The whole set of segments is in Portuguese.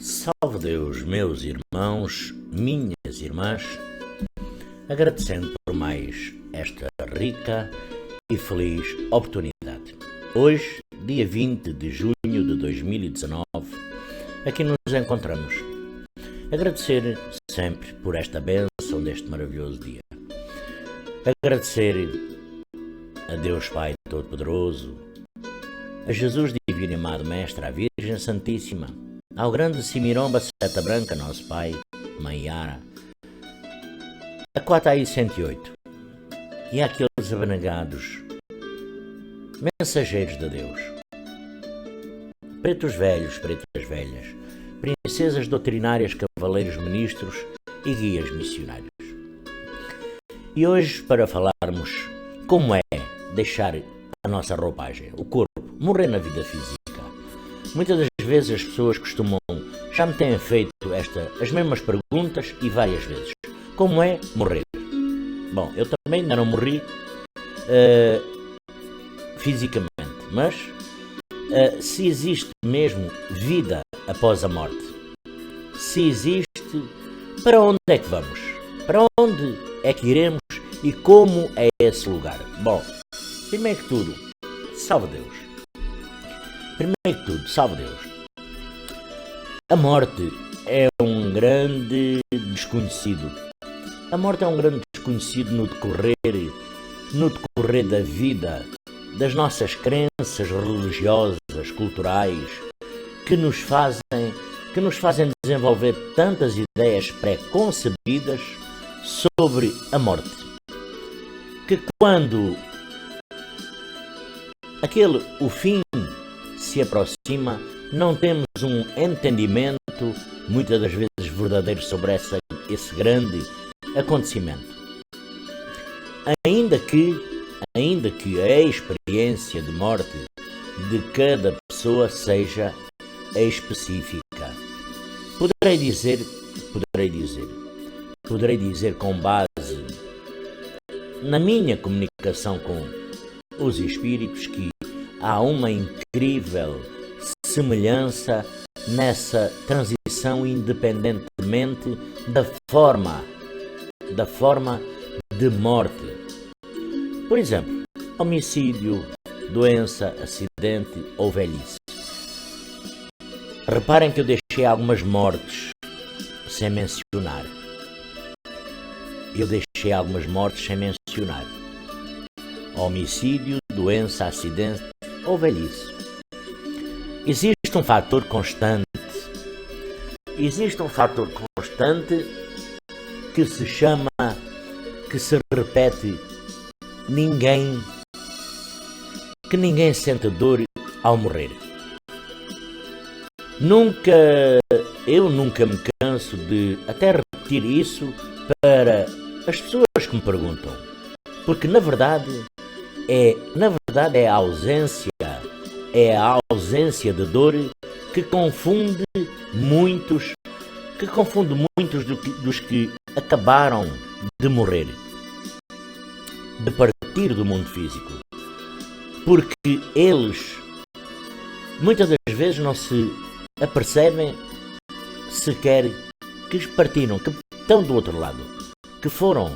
Salve Deus, meus irmãos, minhas irmãs, agradecendo por mais esta rica e feliz oportunidade. Hoje, dia 20 de junho de 2019, aqui nos encontramos. Agradecer sempre por esta bênção deste maravilhoso dia. Agradecer a Deus Pai Todo-Poderoso, a Jesus Divino e Amado Mestre, à Virgem Santíssima, ao grande Simiromba Seta Branca, nosso Pai, Mãe Yara, a Quataí 108 e àqueles abnegados mensageiros de Deus, pretos velhos, pretas velhas, princesas doutrinárias, cavaleiros ministros e guias missionários. E hoje, para falarmos como é deixar a nossa roupagem, o corpo, morrer na vida física. Muitas das vezes as pessoas já me têm feito as mesmas perguntas e várias vezes. Como é morrer? Bom, eu também ainda não morri fisicamente, mas se existe mesmo vida após a morte, se existe, para onde é que vamos? Para onde é que iremos e como é esse lugar? Bom, primeiro que tudo, salve Deus. A morte é um grande desconhecido. A morte é um grande desconhecido no decorrer da vida, das nossas crenças religiosas, culturais, que nos fazem desenvolver tantas ideias pré-concebidas sobre a morte, que quando o fim se aproxima, não temos um entendimento, muitas das vezes verdadeiro, sobre esse grande acontecimento. Ainda que a experiência de morte de cada pessoa seja específica. Poderei dizer com base na minha comunicação com os espíritos que há uma incrível semelhança nessa transição, independentemente da forma de morte. Por exemplo, homicídio, doença, acidente ou velhice. Reparem que eu deixei algumas mortes sem mencionar. Homicídio, doença, acidente ou velhice. Existe um fator constante que se repete. Ninguém sente dor ao morrer. Eu nunca me canso de até repetir isso para as pessoas que me perguntam, porque na verdade é a ausência de dor que confunde muitos dos que acabaram de morrer, de partir do mundo físico, porque eles muitas das vezes não se apercebem sequer que partiram, que estão do outro lado, que foram,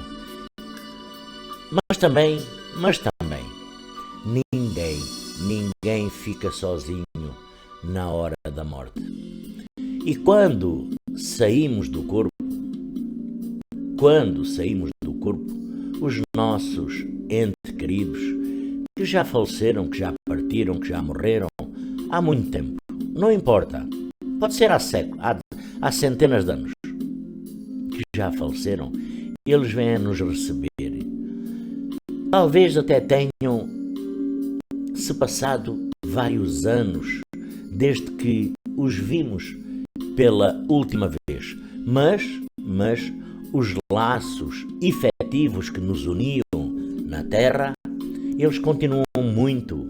mas também ninguém fica sozinho na hora da morte. E quando saímos do corpo, os nossos entes queridos, que já faleceram, que já partiram, que já morreram há muito tempo, não importa, pode ser há centenas de anos, que já faleceram, eles vêm nos receber. Talvez até tenham se passado vários anos desde que os vimos pela última vez, mas os laços efetivos que nos uniam na Terra, eles continuam muito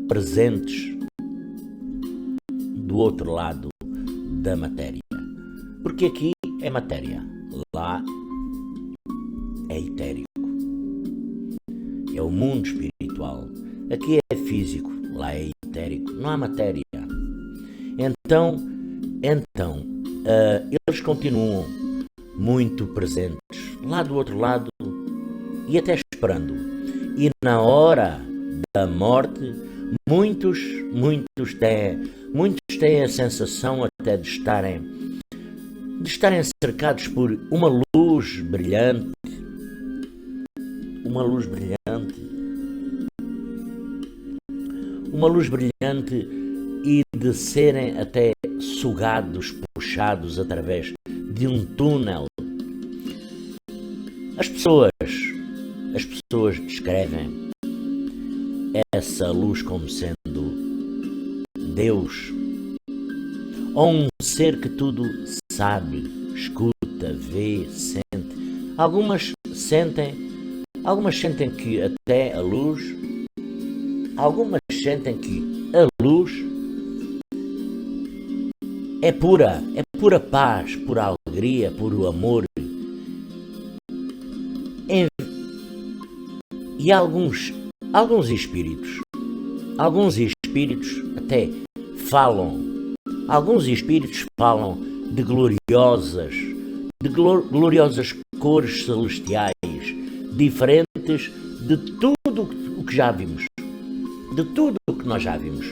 presentes do outro lado da matéria, porque aqui é matéria, lá é etérico, é o mundo espiritual. Aqui é físico, lá é etérico, não há matéria. Então, eles continuam muito presentes lá do outro lado e até esperando. E na hora da morte, muitos têm a sensação até de estarem cercados por uma luz brilhante, e de serem até sugados, puxados através de um túnel. As pessoas descrevem essa luz como sendo Deus, ou um ser que tudo sabe, escuta, vê, sente. Algumas sentem que até a luz, algumas sentem que a luz é pura paz, pura alegria, puro amor. E alguns espíritos até falam, de gloriosas cores celestiais, diferentes de tudo o que já vimos, de tudo o que nós já vimos.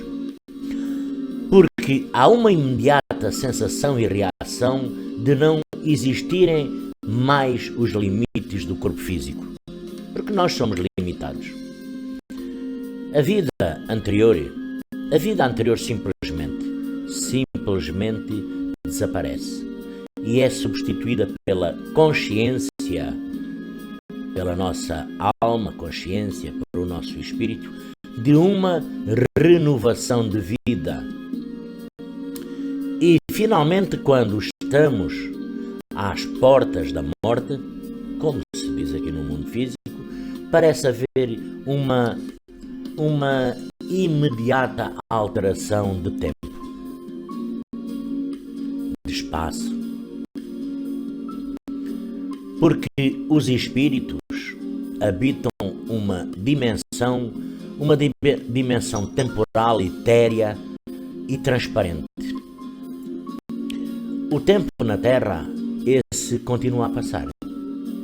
Porque há uma imediata sensação e reação de não existirem mais os limites do corpo físico, porque nós somos limitados. A vida anterior simplesmente desaparece e é substituída pela consciência, pela nossa alma, consciência, pelo nosso espírito, de uma renovação de vida. E finalmente, quando estamos às portas da morte, como se diz aqui no mundo físico, parece haver uma imediata alteração de tempo, de espaço, porque os espíritos habitam uma dimensão temporal, etérea e transparente. O tempo na Terra, esse continua a passar.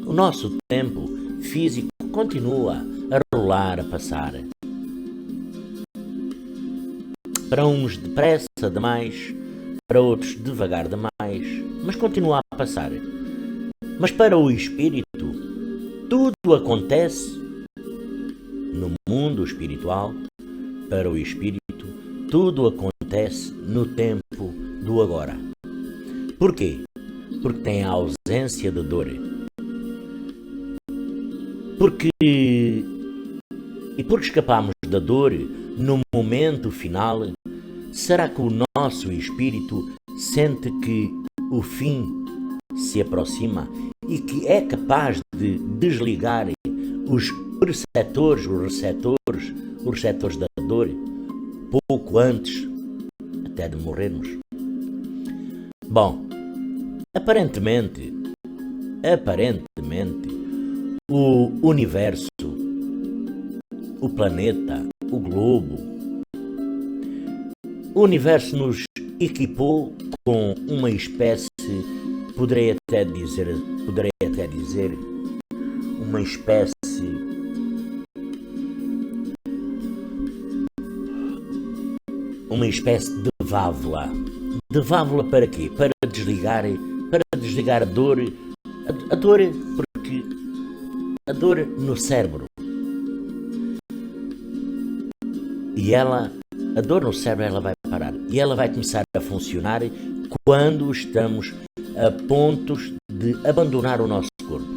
O nosso tempo físico continua a rolar, a passar. Para uns depressa demais, para outros devagar demais, mas continua a passar. Mas para o espírito, tudo acontece no mundo espiritual. Para o espírito, tudo acontece no tempo do agora. Porquê? Porque tem a ausência de dor. Porque escapamos da dor no momento final, será que o nosso espírito sente que o fim se aproxima e que é capaz de desligar os receptores da dor pouco antes até de morrermos? Bom, aparentemente, o universo, o planeta, o globo, o universo nos equipou com uma espécie, poderei até dizer, uma espécie de válvula. De válvula para quê? Para desligar a dor, porque a dor no cérebro. E a dor no cérebro, ela vai parar. E ela vai começar a funcionar quando estamos a pontos de abandonar o nosso corpo.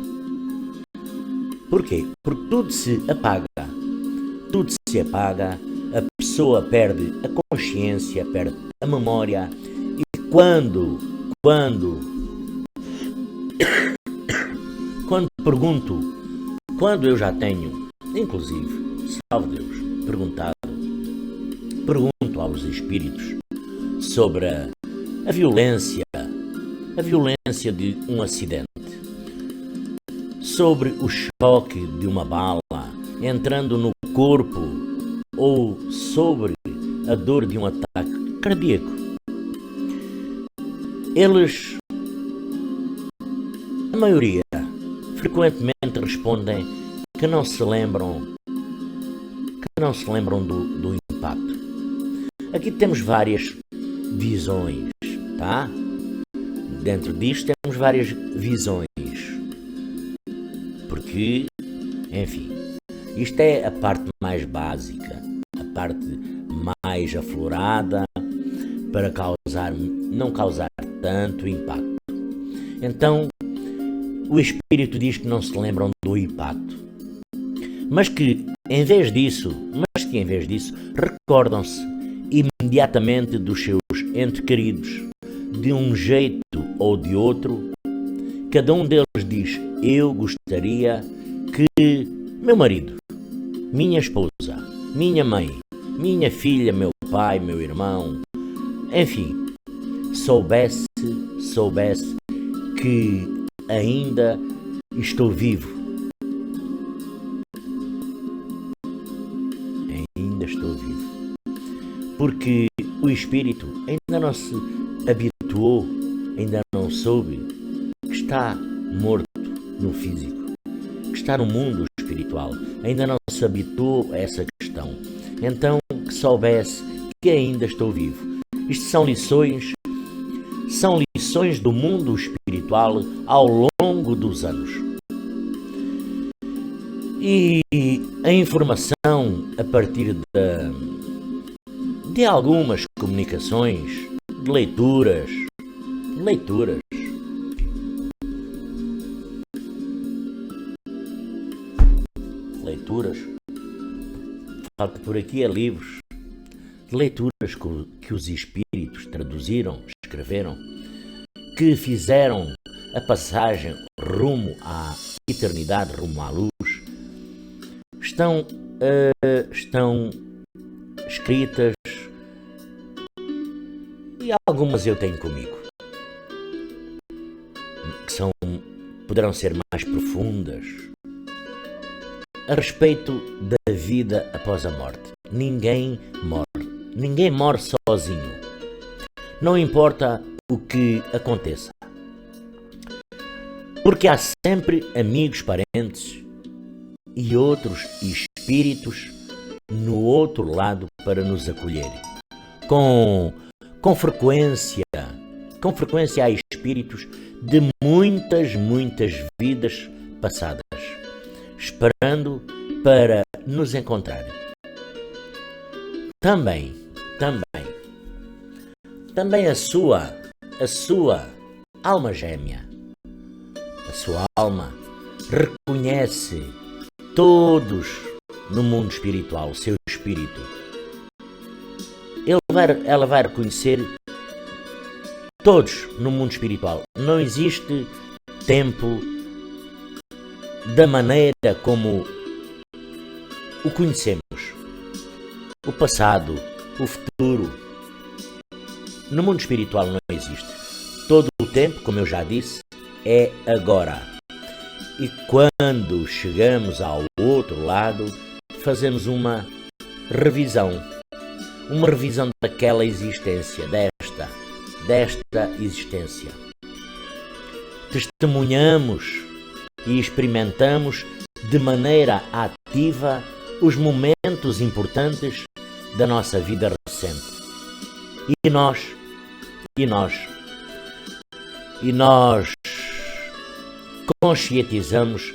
Porquê? Porque tudo se apaga, a pessoa perde a consciência, perde a memória, e quando pergunto, quando eu já tenho, inclusive, salve Deus, pergunto aos espíritos sobre a violência de um acidente, sobre o choque de uma bala entrando no corpo, ou sobre a dor de um ataque cardíaco. eles, a maioria, frequentemente respondem que não se lembram do impacto. Aqui temos várias visões, tá? Dentro disto temos várias visões, porque, enfim, isto é a parte mais básica, a parte mais aflorada para não causar tanto impacto. Então, o espírito diz que não se lembram do impacto, mas que em vez disso, recordam-se imediatamente dos seus entes queridos, de um jeito ou de outro. Cada um deles diz: eu gostaria que meu marido, minha esposa, minha mãe, minha filha, meu pai, meu irmão, enfim, soubesse que ainda estou vivo. Ainda estou vivo. Porque o espírito ainda não se habituou, ainda não soube que está morto no físico, que está no mundo espiritual. Ainda não se habituou a essa questão. Então, que soubesse que ainda estou vivo. Isto são lições do mundo espiritual ao longo dos anos. E a informação a partir de algumas comunicações, de leituras, falta por aqui livros, de leituras que os espíritos traduziram, escreveram, que fizeram a passagem rumo à eternidade, rumo à luz, estão escritas, e algumas eu tenho comigo, que poderão ser mais profundas, a respeito da vida após a morte. Ninguém morre sozinho, não importa o que aconteça, porque há sempre amigos, parentes e outros espíritos no outro lado para nos acolher. Com frequência há espíritos de muitas vidas passadas, esperando para nos encontrar. Também a sua alma gêmea, a sua alma reconhece todos no mundo espiritual, o seu espírito. Ela vai reconhecer todos no mundo espiritual. Não existe tempo da maneira como o conhecemos. O passado, o futuro. No mundo espiritual não existe. Todo o tempo, como eu já disse, é agora. E quando chegamos ao outro lado, fazemos uma revisão daquela existência, desta existência. Testemunhamos e experimentamos de maneira ativa os momentos importantes da nossa vida recente. E nós conscientizamos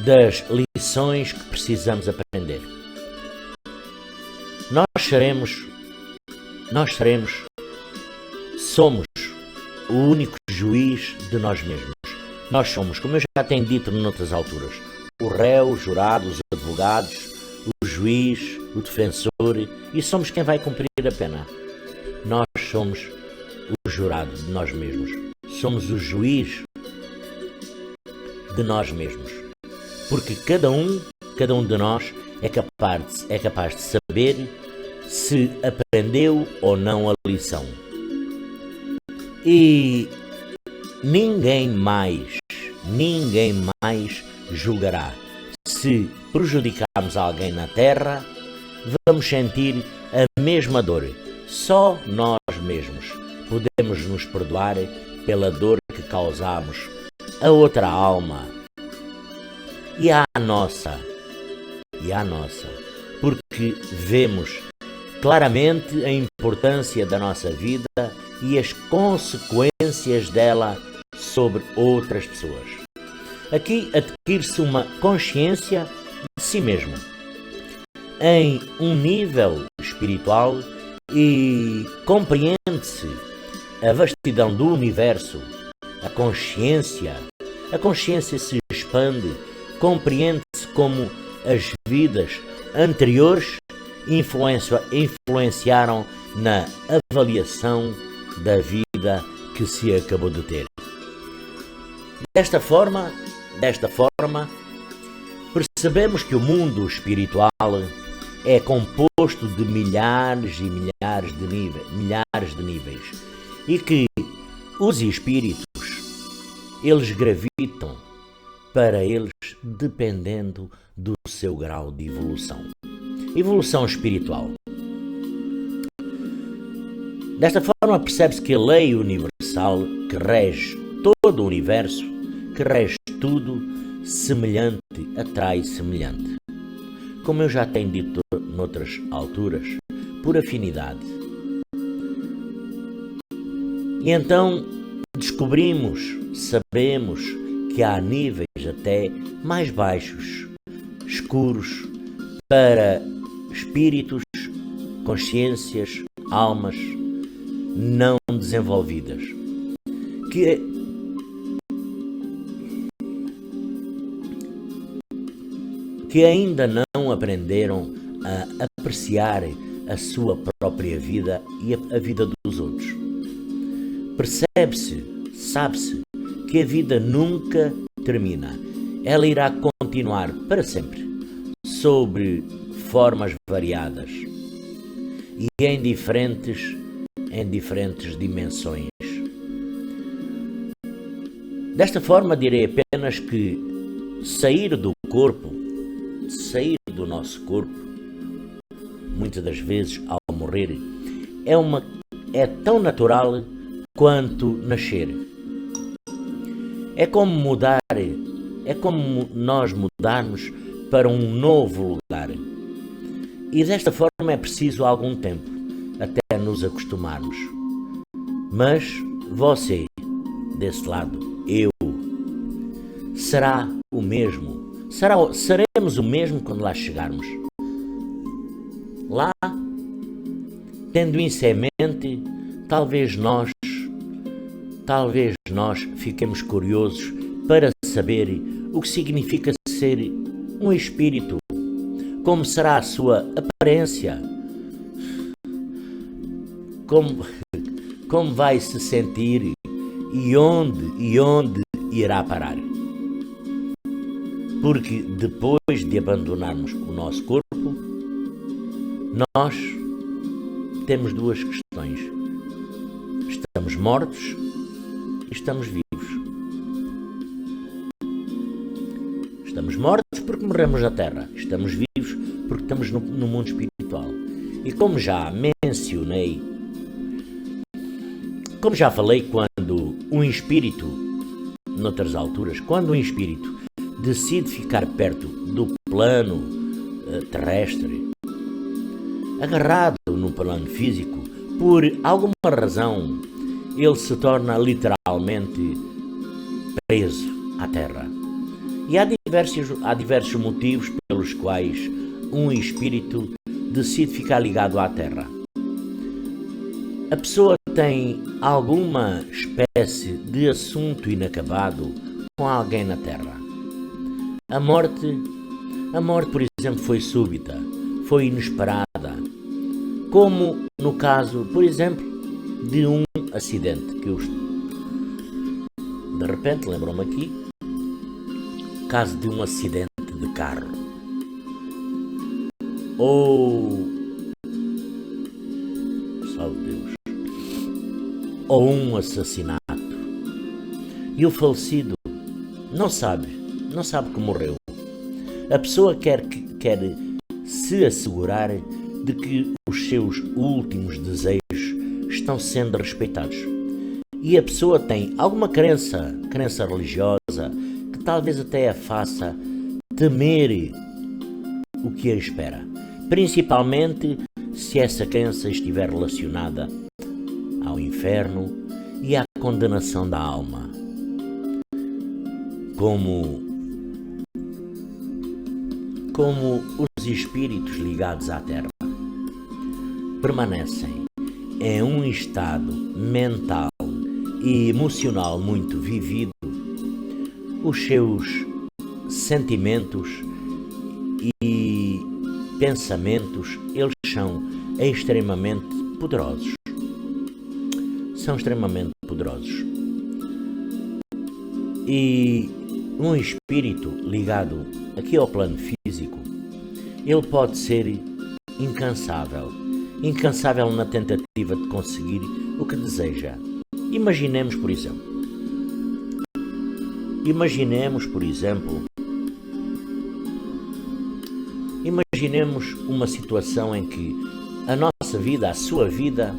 das lições que precisamos aprender. Somos o único juiz de nós mesmos. Nós somos, como eu já tenho dito noutras alturas, o réu, o jurado, os advogados, o juiz, o defensor, e somos quem vai cumprir a pena. Nós somos o jurado de nós mesmos. Somos o juiz de nós mesmos. Porque cada um de nós é capaz de saber se aprendeu ou não a lição. E ninguém mais julgará. Se prejudicarmos alguém na Terra, vamos sentir a mesma dor. Só nós mesmos. podemos nos perdoar pela dor que causamos a outra alma e à nossa, porque vemos claramente a importância da nossa vida e as consequências dela sobre outras pessoas. Aqui adquire-se uma consciência de si mesmo, em um nível espiritual, e compreende-se a vastidão do universo. A consciência se expande, compreende-se como as vidas anteriores influenciaram na avaliação da vida que se acabou de ter. Desta forma, percebemos que o mundo espiritual é composto de milhares e milhares de níveis, e que os espíritos, eles gravitam para eles dependendo do seu grau de evolução espiritual. Desta forma percebe-se que a lei universal que rege todo o universo, que rege tudo, semelhante atrai semelhante. Como eu já tenho dito noutras alturas, por afinidade. E então sabemos que há níveis até mais baixos, escuros, para espíritos, consciências, almas não desenvolvidas, que ainda não aprenderam a apreciar a sua própria vida e a vida dos outros. Percebe-se, sabe-se, que a vida nunca termina. Ela irá continuar para sempre, sob formas variadas e em diferentes dimensões. Desta forma, direi apenas que sair do nosso corpo, muitas das vezes ao morrer, é tão natural quanto nascer. É como nós mudarmos para um novo lugar. E desta forma é preciso algum tempo até nos acostumarmos. Mas você, desse lado, eu, será o mesmo. Seremos o mesmo quando lá chegarmos. Lá, tendo isso em mente, talvez nós fiquemos curiosos para saber o que significa ser um espírito, como será a sua aparência, como vai se sentir e onde irá parar. Porque depois de abandonarmos o nosso corpo, nós temos duas questões: estamos mortos e estamos vivos. Estamos mortos porque morremos na Terra, estamos vivos porque estamos no mundo espiritual. E como já mencionei, como já falei, quando um espírito, noutras alturas, quando um espírito decide ficar perto do plano terrestre, agarrado no plano físico, por alguma razão, ele se torna literalmente preso à Terra. E há diversos motivos pelos quais um espírito decide ficar ligado à Terra. A pessoa tem alguma espécie de assunto inacabado com alguém na Terra. A morte, por exemplo, foi súbita, foi inesperada, como no caso, por exemplo, de um acidente que eu de repente lembro-me aqui, caso de um acidente de carro ou salve Deus, ou um assassinato, e o falecido não sabe que morreu. A pessoa quer se assegurar de que os seus últimos desejos estão sendo respeitados. E a pessoa tem alguma crença religiosa, que talvez até a faça temer o que a espera. Principalmente se essa crença estiver relacionada ao inferno e à condenação da alma. Como os espíritos ligados à Terra permanecem em um estado mental e emocional muito vivido, os seus sentimentos e pensamentos, eles são extremamente poderosos. São extremamente poderosos. E um espírito ligado aqui ao plano físico, ele pode ser incansável na tentativa de conseguir o que deseja. Imaginemos, por exemplo, uma situação em que a nossa vida, a sua vida,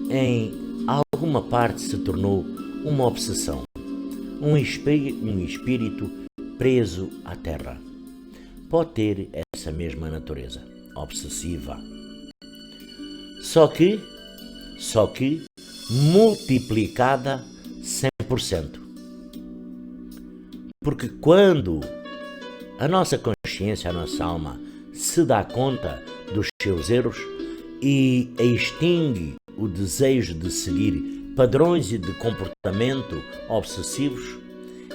em alguma parte se tornou uma obsessão. Um espírito preso à Terra pode ter essa mesma natureza, obsessiva. Só que multiplicada 100%. Porque quando a nossa consciência, a nossa alma, se dá conta dos seus erros e extingue o desejo de seguir padrões de comportamento obsessivos,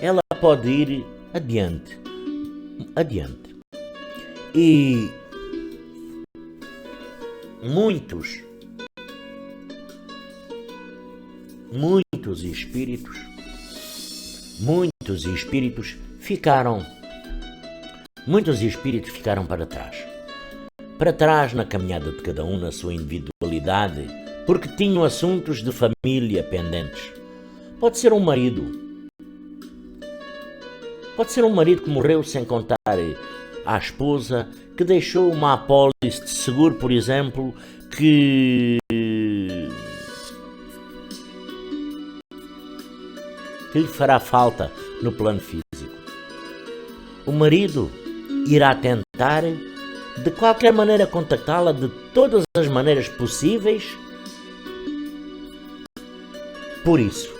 ela pode ir adiante. E muitos espíritos ficaram para trás na caminhada de cada um, na sua individualidade, porque tinham assuntos de família pendentes. Pode ser um marido que morreu sem contar à esposa, que deixou uma apólice de seguro, por exemplo, que lhe fará falta no plano físico. O marido irá tentar de qualquer maneira contactá-la de todas as maneiras possíveis por isso.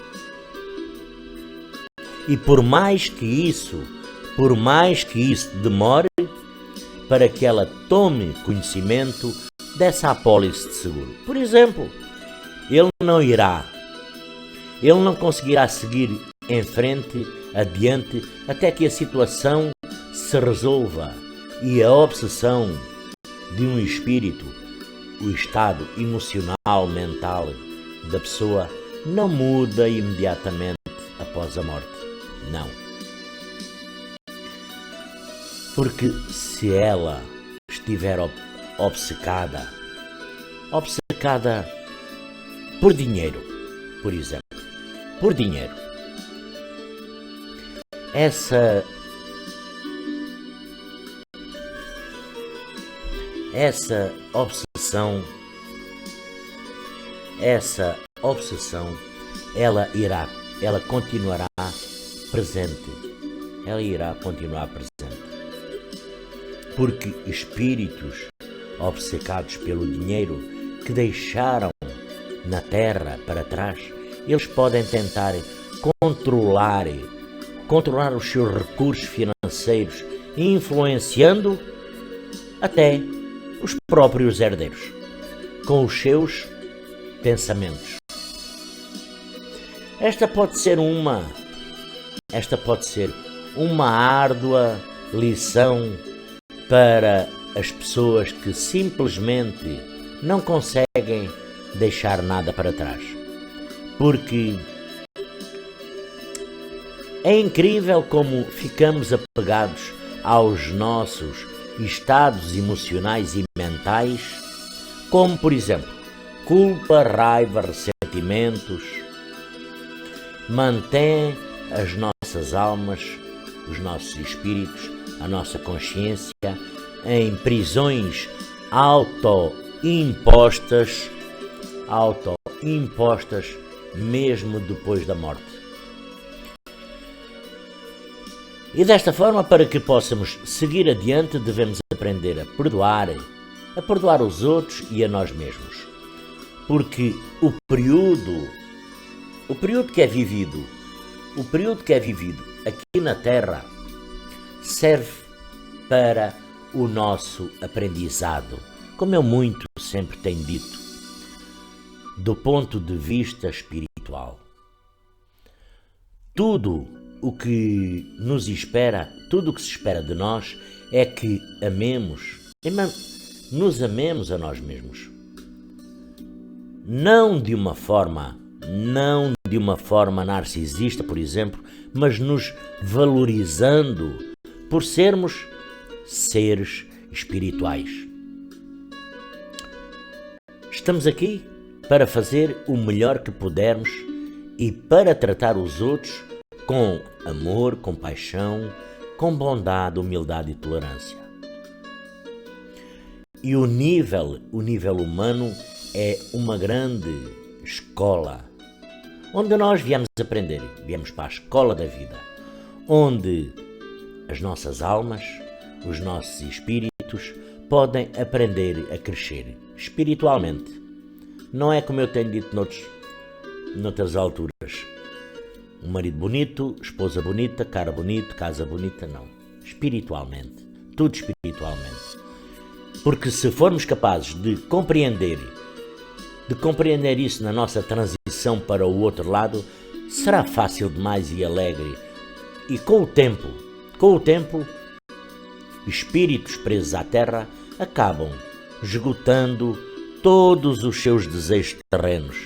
E por mais que isso demore para que ela tome conhecimento dessa apólice de seguro. Por exemplo, ele não conseguirá seguir em frente, adiante, até que a situação se resolva e a obsessão de um espírito, o estado emocional, mental da pessoa, não muda imediatamente após a morte. Não. Porque se ela estiver obcecada por dinheiro, por exemplo, essa obsessão, ela continuará presente. Porque espíritos obcecados pelo dinheiro que deixaram na Terra para trás, eles podem tentar controlar os seus recursos financeiros, influenciando até os próprios herdeiros com os seus pensamentos. Esta pode ser uma árdua lição para as pessoas que simplesmente não conseguem deixar nada para trás. Porque é incrível como ficamos apegados aos nossos estados emocionais e mentais, como, por exemplo, culpa, raiva, ressentimentos. Mantém as nossas almas, os nossos espíritos, a nossa consciência em prisões auto auto-impostas mesmo depois da morte. E desta forma, para que possamos seguir adiante, devemos aprender a perdoar os outros e a nós mesmos. Porque o período que é vivido aqui na Terra serve para o nosso aprendizado, como eu muito sempre tenho dito, do ponto de vista espiritual. Tudo o que nos espera, tudo o que se espera de nós é que nos amemos a nós mesmos. Não de uma forma narcisista, por exemplo, mas nos valorizando por sermos seres espirituais. Estamos aqui para fazer o melhor que pudermos e para tratar os outros com amor, compaixão, com bondade, humildade e tolerância. E o nível humano é uma grande escola, onde nós viemos aprender, viemos para a escola da vida, onde as nossas almas, os nossos espíritos podem aprender a crescer espiritualmente. Não é como eu tenho dito noutras alturas, um marido bonito, esposa bonita, cara bonita, casa bonita, não. Espiritualmente, tudo espiritualmente. Porque se formos capazes de compreender isso na nossa transição para o outro lado, será fácil demais e alegre. E com o tempo, espíritos presos à terra acabam esgotando todos os seus desejos terrenos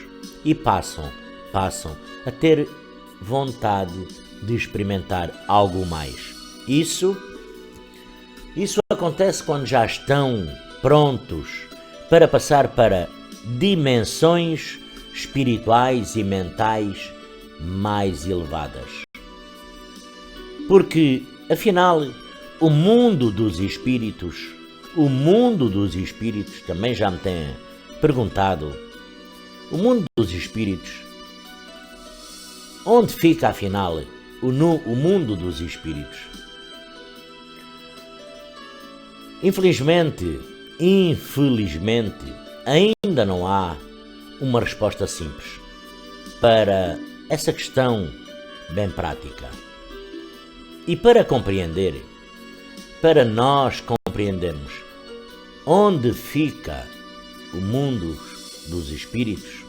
e passam a ter vontade de experimentar algo mais. Isso acontece quando já estão prontos para passar para dimensões espirituais e mentais mais elevadas. Porque, afinal, o mundo dos espíritos também já me tem perguntado, o mundo dos espíritos, onde fica afinal o mundo dos espíritos? Infelizmente, ainda não há uma resposta simples para essa questão bem prática. E para nós compreendermos onde fica o mundo dos espíritos,